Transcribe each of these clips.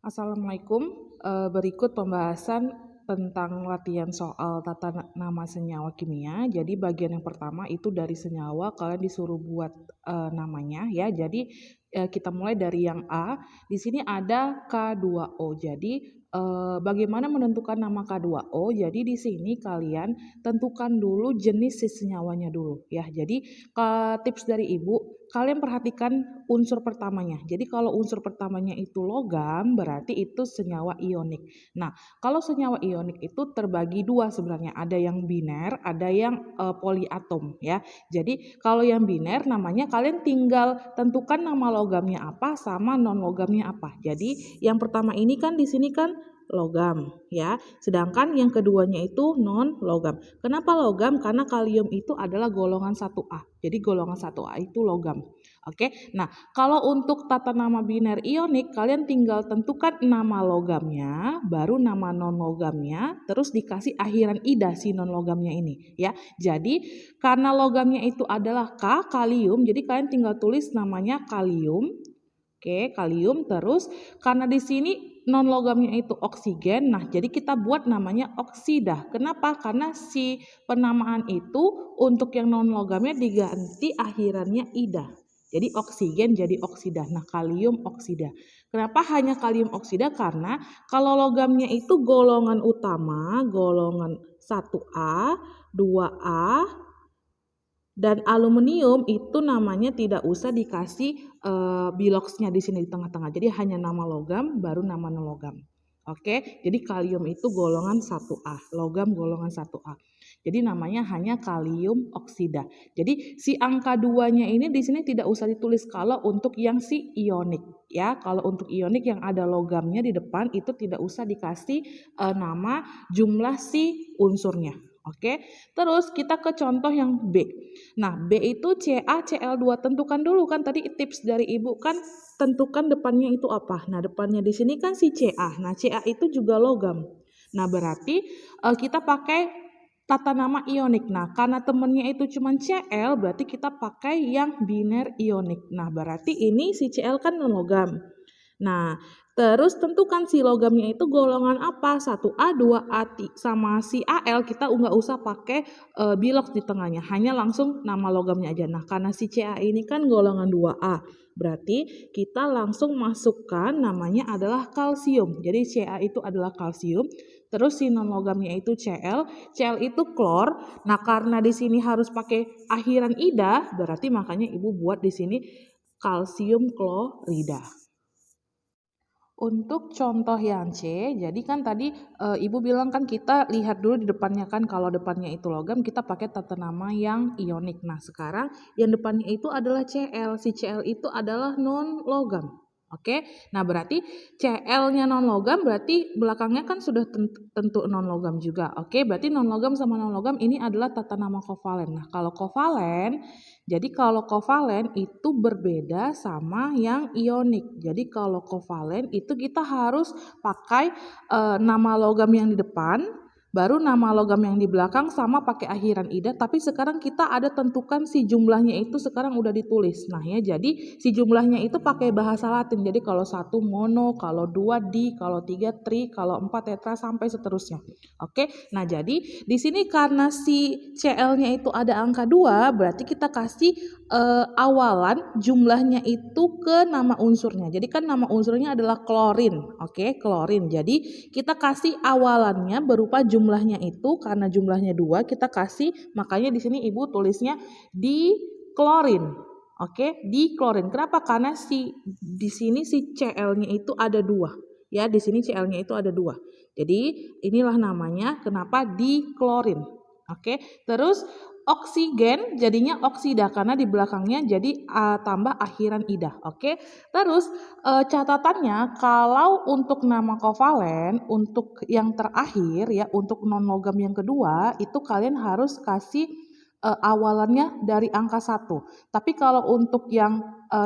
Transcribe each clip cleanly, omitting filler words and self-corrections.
Assalamualaikum. Berikut pembahasan tentang latihan soal tata nama senyawa kimia. Jadi bagian yang pertama itu dari senyawa, kalian disuruh buat namanya ya. Jadi kita mulai dari yang A. Di sini ada K2O. Jadi bagaimana menentukan nama K2O? Jadi di sini kalian tentukan dulu jenis si senyawanya dulu ya. Jadi tips dari Ibu, kalian perhatikan unsur pertamanya. Jadi kalau unsur pertamanya itu logam, berarti itu senyawa ionik. Nah, kalau senyawa ionik itu terbagi dua sebenarnya. Ada yang biner, ada yang poliatom ya. Jadi kalau yang biner namanya kalian tinggal tentukan nama logamnya apa sama non logamnya apa. Jadi yang pertama ini kan di sini kan logam ya. Sedangkan yang keduanya itu non logam. Kenapa logam? Karena kalium itu adalah golongan 1A. Jadi golongan 1A itu logam. Oke. Nah, kalau untuk tata nama biner ionik, kalian tinggal tentukan nama logamnya, baru nama non logamnya, terus dikasih akhiran ida si non logamnya ini ya. Jadi karena logamnya itu adalah K, kalium, jadi kalian tinggal tulis namanya kalium. Oke, kalium. Terus karena di sini non logamnya itu oksigen, nah jadi kita buat namanya oksida. Kenapa? Karena si penamaan itu untuk yang non logamnya diganti akhirannya ida. Jadi oksigen jadi oksida. Nah, kalium oksida. Kenapa hanya kalium oksida? Karena kalau logamnya itu golongan utama, golongan 1A, 2A, dan aluminium itu namanya tidak usah dikasih biloxnya di sini di tengah-tengah. Jadi hanya nama logam baru nama non logam. Oke, jadi kalium itu golongan 1A, logam golongan 1A. Jadi namanya hanya kalium oksida. Jadi si angka 2-nya ini di sini tidak usah ditulis kalau untuk yang si ionik ya. Kalau untuk ionik yang ada logamnya di depan itu tidak usah dikasih nama jumlah si unsurnya. Oke. Terus kita ke contoh yang B. Nah, B itu CaCl2. Tentukan dulu kan tadi tips dari Ibu kan tentukan depannya itu apa. Nah, depannya di sini kan si Ca. Nah, Ca itu juga logam. Nah, berarti kita pakai tata nama ionik. Nah, karena temennya itu cuma Cl, berarti kita pakai yang biner ionik. Nah, berarti ini si Cl kan non logam. Nah, terus tentukan si logamnya itu golongan apa? 1A, 2A sama si Al kita nggak usah pakai bilox di tengahnya, hanya langsung nama logamnya aja. Nah, karena si Ca ini kan golongan 2A, berarti kita langsung masukkan namanya adalah kalsium. Jadi Ca itu adalah kalsium. Terus si non logamnya itu Cl, Cl itu klor. Nah, karena di sini harus pakai akhiran ida, berarti makanya Ibu buat di sini kalsium klorida. Untuk contoh yang C, jadi kan tadi Ibu bilang kan kita lihat dulu di depannya kan, kalau depannya itu logam kita pakai tata nama yang ionik. Nah, sekarang yang depannya itu adalah Cl. Si Cl itu adalah non logam. Oke. Nah, berarti Cl-nya non logam berarti belakangnya kan sudah tentu non logam juga. Oke, berarti non logam sama non logam ini adalah tata nama kovalen. Nah, kalau kovalen, jadi kalau kovalen itu berbeda sama yang ionik. Jadi kalau kovalen itu kita harus pakai nama logam yang di depan, baru nama logam yang di belakang sama pakai akhiran ida. Tapi sekarang kita ada tentukan si jumlahnya itu sekarang udah ditulis. Nah ya, jadi si jumlahnya itu pakai bahasa Latin. Jadi kalau 1 mono, kalau 2 di, kalau 3 tri, kalau 4 tetra sampai seterusnya. Oke. Nah, jadi di sini karena si Cl-nya itu ada angka 2, berarti kita kasih awalan jumlahnya itu ke nama unsurnya. Jadi kan nama unsurnya adalah klorin. Oke, klorin. Jadi kita kasih awalannya berupa jumlahnya itu, karena jumlahnya 2 kita kasih, makanya di sini Ibu tulisnya di klorin. Oke, di klorin. Kenapa? Karena di sini si Cl-nya itu ada 2. Ya, di sini Cl-nya itu ada 2. Jadi inilah namanya kenapa di klorin. Oke, terus oksigen jadinya oksida karena di belakangnya jadi tambah akhiran ida. Oke. Terus catatannya kalau untuk nama kovalen untuk yang terakhir ya, untuk non logam yang kedua itu kalian harus kasih awalannya dari angka 1. Tapi kalau untuk yang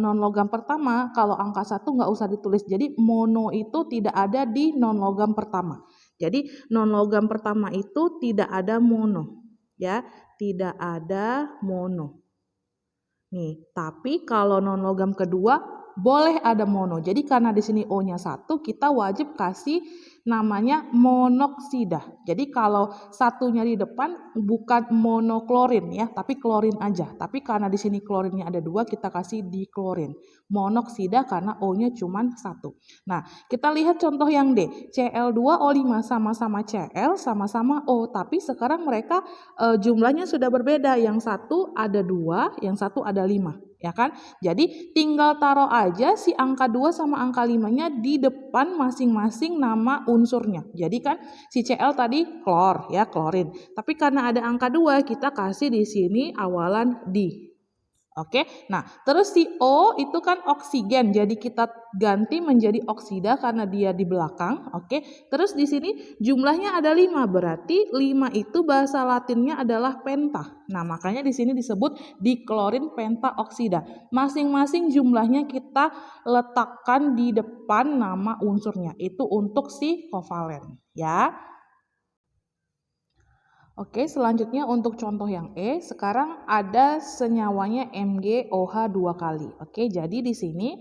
non logam pertama, kalau angka 1 nggak usah ditulis. Jadi mono itu tidak ada di non logam pertama. Jadi non logam pertama itu tidak ada mono. Ya, tidak ada mono. Nih, tapi kalau non logam kedua boleh ada mono. Jadi karena di sini O-nya 1, kita wajib kasih namanya monoksida. Jadi kalau satunya di depan bukan monoklorin ya, tapi klorin aja. Tapi karena di sini klorinnya ada 2, kita kasih diklorin. Monoksida karena O-nya cuma 1. Nah, kita lihat contoh yang D. Cl2O5 sama-sama Cl, sama-sama O. Tapi sekarang mereka jumlahnya sudah berbeda. Yang satu ada 2, yang satu ada 5. Ya kan? Jadi tinggal taruh aja si angka 2 sama angka 5-nya di depan masing-masing nama unsurnya. Jadi kan si Cl tadi klor ya, klorin. Tapi karena ada angka 2, kita kasih di sini awalan di. Oke, nah terus si O itu kan oksigen, jadi kita ganti menjadi oksida karena dia di belakang. Oke, terus di sini jumlahnya ada 5, berarti 5 itu bahasa latinnya adalah penta. Nah makanya di sini disebut diklorin pentaoksida. Masing-masing jumlahnya kita letakkan di depan nama unsurnya, itu untuk si kovalen ya. Oke, selanjutnya untuk contoh yang E, sekarang ada senyawanya MgOH 2 kali. Oke, jadi di sini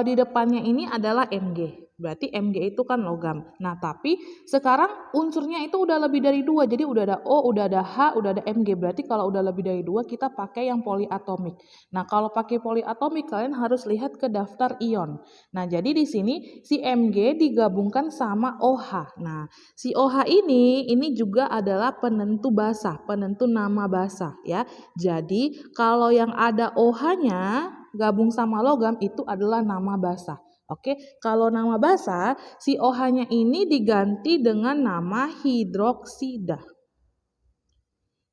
di depannya ini adalah Mg. Berarti Mg itu kan logam. Nah, tapi sekarang unsurnya itu udah lebih dari 2. Jadi udah ada O, udah ada H, udah ada Mg. Berarti kalau udah lebih dari 2 kita pakai yang poliatomik. Nah, kalau pakai poliatomik kalian harus lihat ke daftar ion. Nah, jadi di sini si Mg digabungkan sama OH. Nah, si OH ini juga adalah penentu basa, penentu nama basa ya. Jadi kalau yang ada OH-nya gabung sama logam itu adalah nama basa. Oke, kalau nama basa si OH-nya ini diganti dengan nama hidroksida.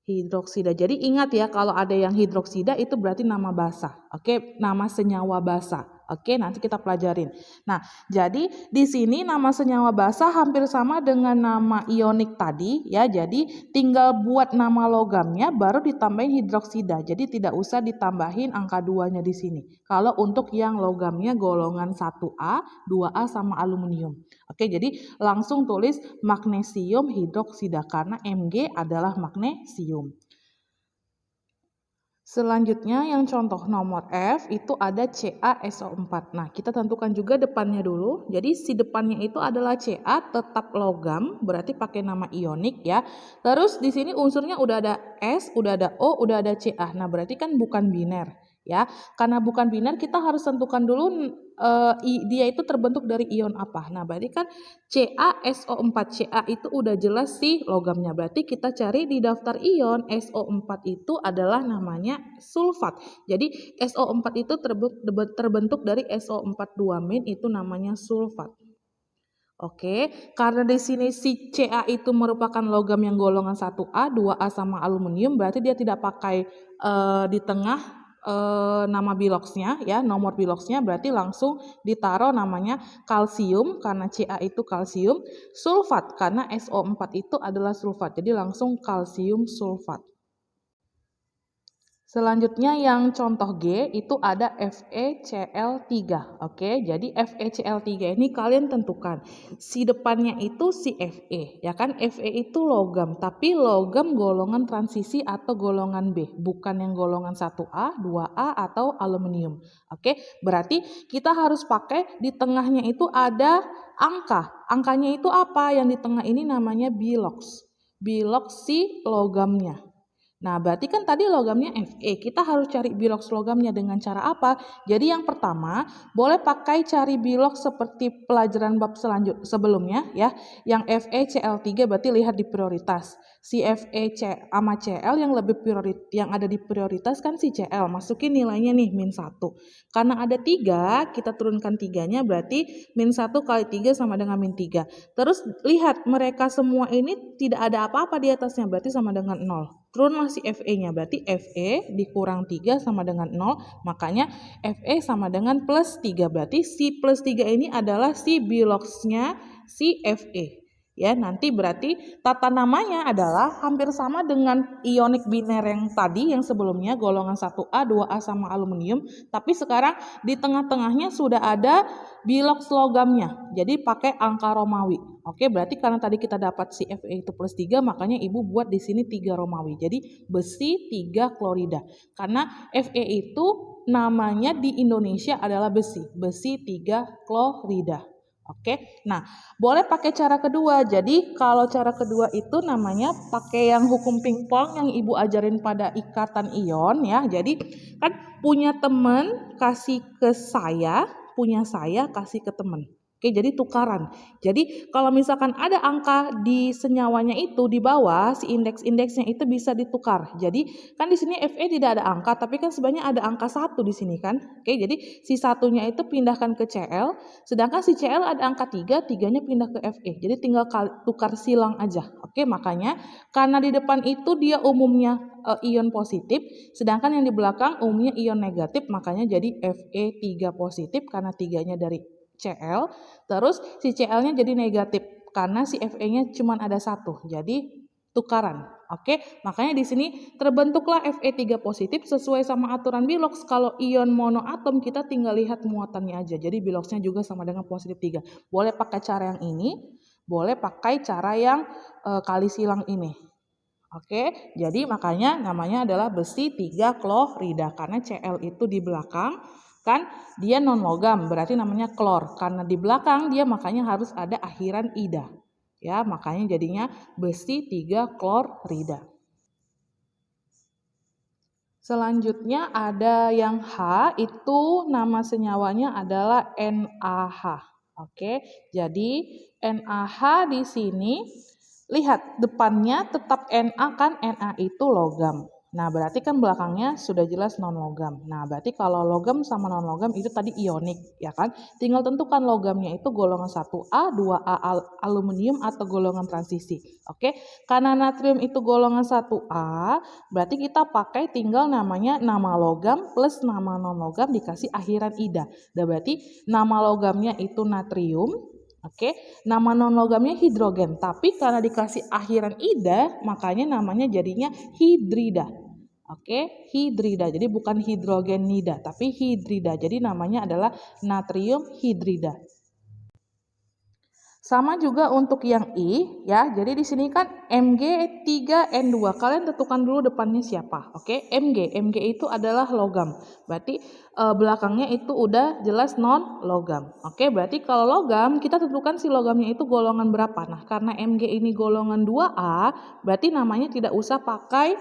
Hidroksida. Jadi ingat ya, kalau ada yang hidroksida itu berarti nama basa. Oke, nama senyawa basa. Oke, nanti kita pelajarin. Nah, jadi di sini nama senyawa basa hampir sama dengan nama ionik tadi ya. Jadi tinggal buat nama logamnya baru ditambahin hidroksida. Jadi tidak usah ditambahin angka 2-nya di sini. Kalau untuk yang logamnya golongan 1A, 2A sama aluminium. Oke, jadi langsung tulis magnesium hidroksida karena Mg adalah magnesium. Selanjutnya yang contoh nomor F itu ada CaSO4. Nah, kita tentukan juga depannya dulu. Jadi si depannya itu adalah Ca, tetap logam, berarti pakai nama ionik ya. Terus di sini unsurnya udah ada S, udah ada O, udah ada Ca. Nah, berarti kan bukan biner ya. Karena bukan biner kita harus tentukan dulu dia itu terbentuk dari ion apa. Nah, berarti kan CaSO4, Ca itu udah jelas sih logamnya. Berarti kita cari di daftar ion SO4 itu adalah namanya sulfat. Jadi SO4 itu terbentuk dari SO4 2- itu namanya sulfat. Oke, karena di sini si Ca itu merupakan logam yang golongan 1A, 2A sama aluminium, berarti dia tidak pakai di tengah nama biloxnya ya, nomor biloxnya, berarti langsung ditaruh namanya kalsium karena Ca itu kalsium, sulfat karena SO4 itu adalah sulfat, jadi langsung kalsium sulfat. Selanjutnya yang contoh G itu ada FeCl3. Oke, jadi FeCl3 ini kalian tentukan. Si depannya itu si Fe, ya kan? Fe itu logam, tapi logam golongan transisi atau golongan B, bukan yang golongan 1A, 2A atau aluminium. Oke, berarti kita harus pakai di tengahnya itu ada angka. Angkanya itu apa? Yang di tengah ini namanya bilox. Bilox si logamnya. Nah, berarti kan tadi logamnya Fe. Kita harus cari bilox logamnya dengan cara apa? Jadi yang pertama, boleh pakai cari bilox seperti pelajaran bab sebelumnya ya. Yang FeCl3 berarti lihat di prioritas. Si Fe sama Cl yang ada di prioritas kan si Cl. Masukin nilainya nih -1. Karena ada 3, kita turunkan 3-nya berarti -1 kali 3 sama dengan -3. Terus lihat mereka semua ini tidak ada apa-apa di atasnya, berarti sama dengan 0. Turun masih Fe-nya, berarti Fe dikurang 3 sama dengan 0, makanya Fe sama dengan +3, berarti si +3 ini adalah si biloxnya si Fe. Ya, nanti berarti tata namanya adalah hampir sama dengan ionik biner yang tadi yang sebelumnya golongan 1A, 2A sama aluminium, tapi sekarang di tengah-tengahnya sudah ada bilox logamnya. Jadi pakai angka Romawi. Oke, berarti karena tadi kita dapat si Fe itu plus 3, makanya Ibu buat di sini 3 Romawi. Jadi besi 3 klorida. Karena Fe itu namanya di Indonesia adalah besi 3 klorida. Oke, nah boleh pakai cara kedua. Jadi kalau cara kedua itu namanya pakai yang hukum pingpong yang Ibu ajarin pada ikatan ion ya. Jadi kan punya teman kasih ke saya, punya saya kasih ke teman. Oke, jadi tukaran. Jadi kalau misalkan ada angka di senyawanya itu di bawah, si indeks-indeksnya itu bisa ditukar. Jadi kan di sini Fe tidak ada angka, tapi kan sebenarnya ada angka 1 di sini kan. Oke, jadi si satunya itu pindahkan ke Cl, sedangkan si Cl ada angka 3, 3-nya pindah ke Fe. Jadi tinggal tukar silang aja. Oke, makanya karena di depan itu dia umumnya ion positif, sedangkan yang di belakang umumnya ion negatif, makanya jadi Fe3 positif karena 3-nya dari Cl, terus si Cl-nya jadi negatif karena si Fe-nya cuma ada 1, jadi tukaran. Oke, makanya di sini terbentuklah Fe3 positif sesuai sama aturan bilox. Kalau ion monoatom kita tinggal lihat muatannya aja, jadi biloxnya juga sama dengan positif 3. Boleh pakai cara yang ini, boleh pakai cara yang kali silang ini. Oke, jadi makanya namanya adalah besi 3 klorida karena Cl itu di belakang kan dia non logam, berarti namanya klor. Karena di belakang dia makanya harus ada akhiran ida. Ya, makanya jadinya besi 3 klorida. Selanjutnya ada yang H, itu nama senyawanya adalah NaH. Oke, jadi NaH di sini lihat depannya tetap Na kan, Na itu logam. Nah, berarti kan belakangnya sudah jelas non logam. Nah, berarti kalau logam sama non logam itu tadi ionik, ya kan? Tinggal tentukan logamnya itu golongan 1A, 2A aluminium atau golongan transisi. Oke, karena natrium itu golongan 1A, berarti kita pakai tinggal namanya nama logam plus nama non logam dikasih akhiran ida. Dan berarti nama logamnya itu natrium. Oke, nama non logamnya hidrogen, tapi karena dikasih akhiran ida, makanya namanya jadinya hidrida. Oke, hidrida. Jadi bukan hidrogenida, tapi hidrida. Jadi namanya adalah natrium hidrida. Sama juga untuk yang I, ya. Jadi di sini kan Mg3N2. Kalian tentukan dulu depannya siapa. Oke, Mg itu adalah logam. Berarti belakangnya itu udah jelas non logam. Oke, berarti kalau logam kita tentukan si logamnya itu golongan berapa. Nah, karena Mg ini golongan 2A, berarti namanya tidak usah pakai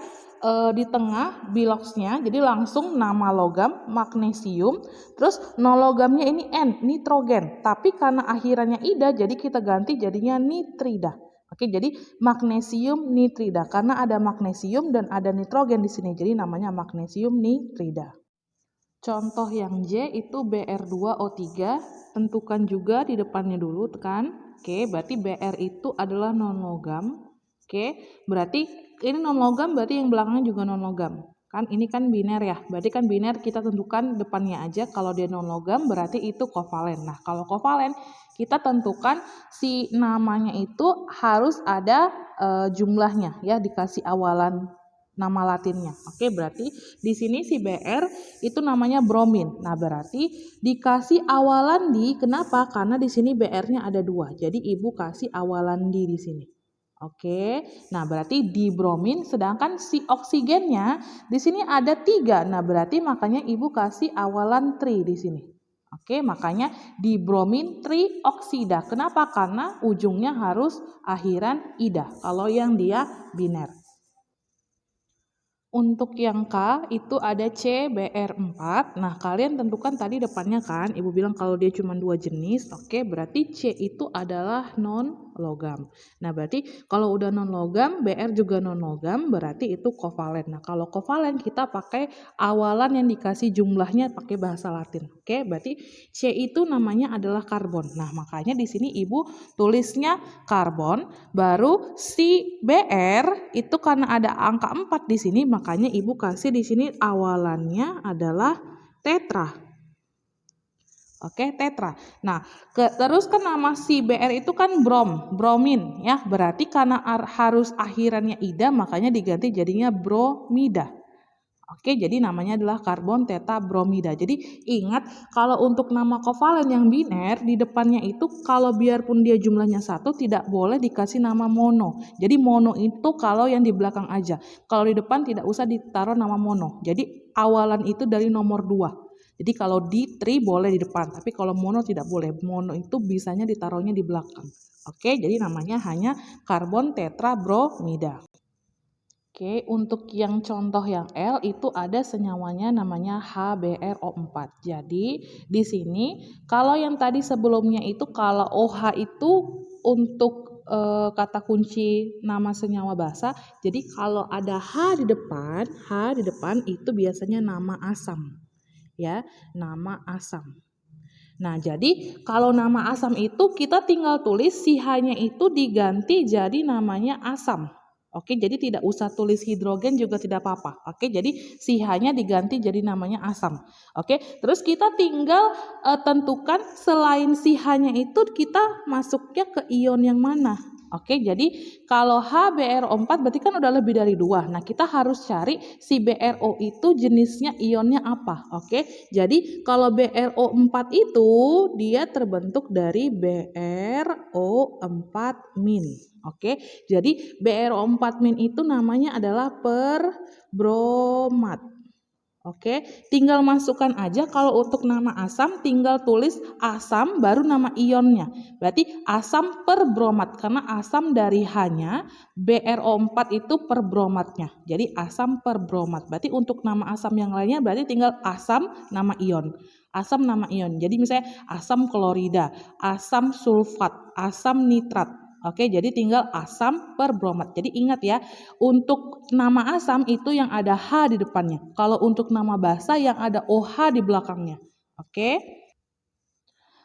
di tengah biloxnya, jadi langsung nama logam magnesium, terus non logamnya ini N, nitrogen, tapi karena akhirannya ida jadi kita ganti jadinya nitrida. Oke, jadi magnesium nitrida karena ada magnesium dan ada nitrogen di sini, jadi namanya magnesium nitrida. Contoh yang J itu Br2O3, tentukan juga di depannya dulu kan. Oke, berarti Br itu adalah non logam. Oke, berarti ini non logam berarti yang belakangnya juga non logam. Kan ini kan biner ya. Berarti kan biner kita tentukan depannya aja. Kalau dia non logam berarti itu kovalen. Nah, kalau kovalen kita tentukan si namanya itu harus ada jumlahnya ya, dikasih awalan nama latinnya. Oke, berarti di sini si Br itu namanya bromin. Nah, berarti dikasih awalan di, kenapa? Karena di sini Br-nya ada 2. Jadi Ibu kasih awalan di sini. Oke, nah berarti di bromin, sedangkan si oksigennya di sini ada 3. Nah, berarti makanya Ibu kasih awalan tri di sini. Oke, makanya di bromin trioksida. Kenapa? Karena ujungnya harus akhiran ida. Kalau yang dia biner. Untuk yang K itu ada CBr4. Nah, kalian tentukan tadi depannya kan, Ibu bilang kalau dia cuma 2 jenis, oke, berarti C itu adalah non logam. Nah, berarti kalau udah non logam, Br juga non logam, berarti itu kovalen. Nah, kalau kovalen kita pakai awalan yang dikasih jumlahnya pakai bahasa Latin. Oke, berarti C itu namanya adalah karbon. Nah, makanya di sini Ibu tulisnya karbon, baru si Br itu karena ada angka 4 di sini, makanya Ibu kasih di sini awalannya adalah tetra. Oke, tetra. Nah, terus kan nama si Br itu kan bromin ya. Berarti karena harus akhirannya ida makanya diganti jadinya bromida. Oke, jadi namanya adalah karbon tetabromida. Jadi ingat kalau untuk nama kovalen yang biner di depannya itu kalau biarpun dia jumlahnya satu tidak boleh dikasih nama mono. Jadi mono itu kalau yang di belakang aja. Kalau di depan tidak usah ditaruh nama mono. Jadi awalan itu dari nomor 2. Jadi kalau di tri boleh di depan, tapi kalau mono tidak boleh. Mono itu bisanya ditaruhnya di belakang. Oke, jadi namanya hanya karbon tetrabromida. Oke, untuk yang contoh yang L itu ada senyawanya namanya HBrO4. Jadi di sini kalau yang tadi sebelumnya itu kalau OH itu untuk kata kunci nama senyawa basa. Jadi kalau ada H di depan itu biasanya nama asam. Ya, nama asam. Nah, jadi kalau nama asam itu kita tinggal tulis si H-nya itu diganti jadi namanya asam. Oke, jadi tidak usah tulis hidrogen juga tidak apa-apa. Oke, jadi si H-nya diganti jadi namanya asam. Oke, terus kita tinggal tentukan selain si H-nya itu kita masuknya ke ion yang mana. Oke, jadi kalau HBrO4 berarti kan udah lebih dari 2. Nah, kita harus cari si BRO itu jenisnya ionnya apa. Oke, jadi kalau BRO4 itu dia terbentuk dari BRO4-. Oke, jadi BRO4- itu namanya adalah perbromat. Oke, tinggal masukkan aja kalau untuk nama asam tinggal tulis asam baru nama ionnya. Berarti asam perbromat karena asam dari H-nya, BRO4 itu perbromatnya. Jadi asam perbromat. Berarti untuk nama asam yang lainnya berarti tinggal asam nama ion. Asam nama ion. Jadi misalnya asam klorida, asam sulfat, asam nitrat. Oke, jadi tinggal asam perbromat. Jadi ingat ya, untuk nama asam itu yang ada H di depannya. Kalau untuk nama basa yang ada OH di belakangnya. Oke.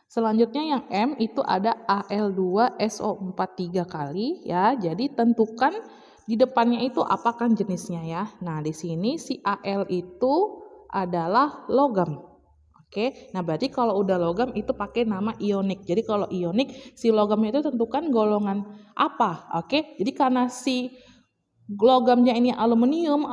Selanjutnya yang M itu ada Al2SO4 3 kali ya. Jadi tentukan di depannya itu apakan jenisnya ya. Nah, di sini si Al itu adalah logam. Oke, nah berarti kalau udah logam itu pakai nama ionik. Jadi kalau ionik si logamnya itu tentukan golongan apa. Oke, jadi karena si logamnya ini aluminium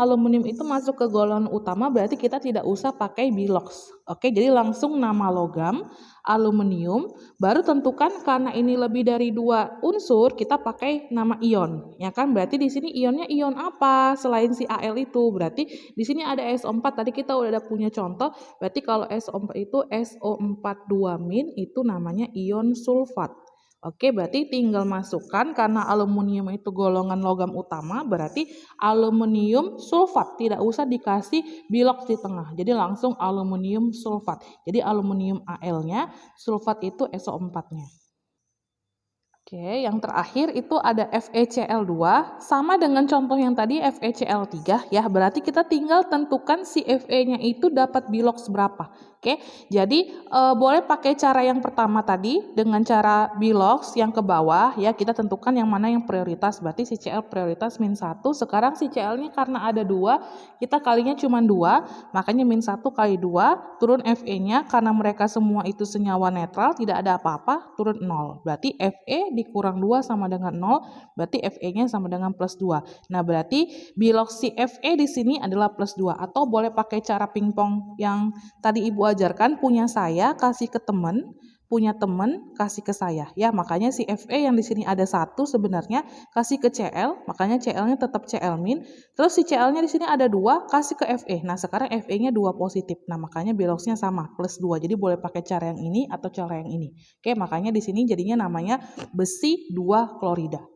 itu masuk ke golongan utama berarti kita tidak usah pakai bilox. Oke, jadi langsung nama logam, aluminium, baru tentukan karena ini lebih dari 2 unsur kita pakai nama ion. Ya kan? Berarti di sini ionnya ion apa selain si Al itu? Berarti di sini ada SO4 tadi kita udah ada punya contoh. Berarti kalau SO4 itu SO42- itu namanya ion sulfat. Oke, berarti tinggal masukkan karena aluminium itu golongan logam utama, berarti aluminium sulfat. Tidak usah dikasih bilox di tengah. Jadi langsung aluminium sulfat. Jadi aluminium Al-nya, sulfat itu SO4-nya. Oke, yang terakhir itu ada FeCl2 sama dengan contoh yang tadi FeCl3 ya. Berarti kita tinggal tentukan si Fe-nya itu dapat bilox berapa. Oke, jadi boleh pakai cara yang pertama tadi dengan cara bilox yang ke bawah ya. Kita tentukan yang mana yang prioritas. Berarti si Cl prioritas -1. Sekarang si Cl-nya karena ada 2, kita kalinya cuma 2, makanya -1 kali 2 turun Fe-nya karena mereka semua itu senyawa netral, tidak ada apa-apa, turun 0. Berarti Fe dikurang 2 sama dengan 0, berarti Fe-nya sama dengan +2. Nah, berarti bilox si Fe di sini adalah +2 atau boleh pakai cara pingpong yang tadi Ibu ajarkan, punya saya kasih ke teman, punya teman kasih ke saya. Ya, makanya si Fe yang di sini ada 1 sebenarnya kasih ke Cl, makanya Cl-nya tetap Cl-. Terus si Cl-nya di sini ada 2 kasih ke Fe. Nah, sekarang Fe-nya 2 positif. Nah, makanya biloxnya sama +2. Jadi boleh pakai cara yang ini atau cara yang ini. Oke, makanya di sini jadinya namanya besi 2 klorida.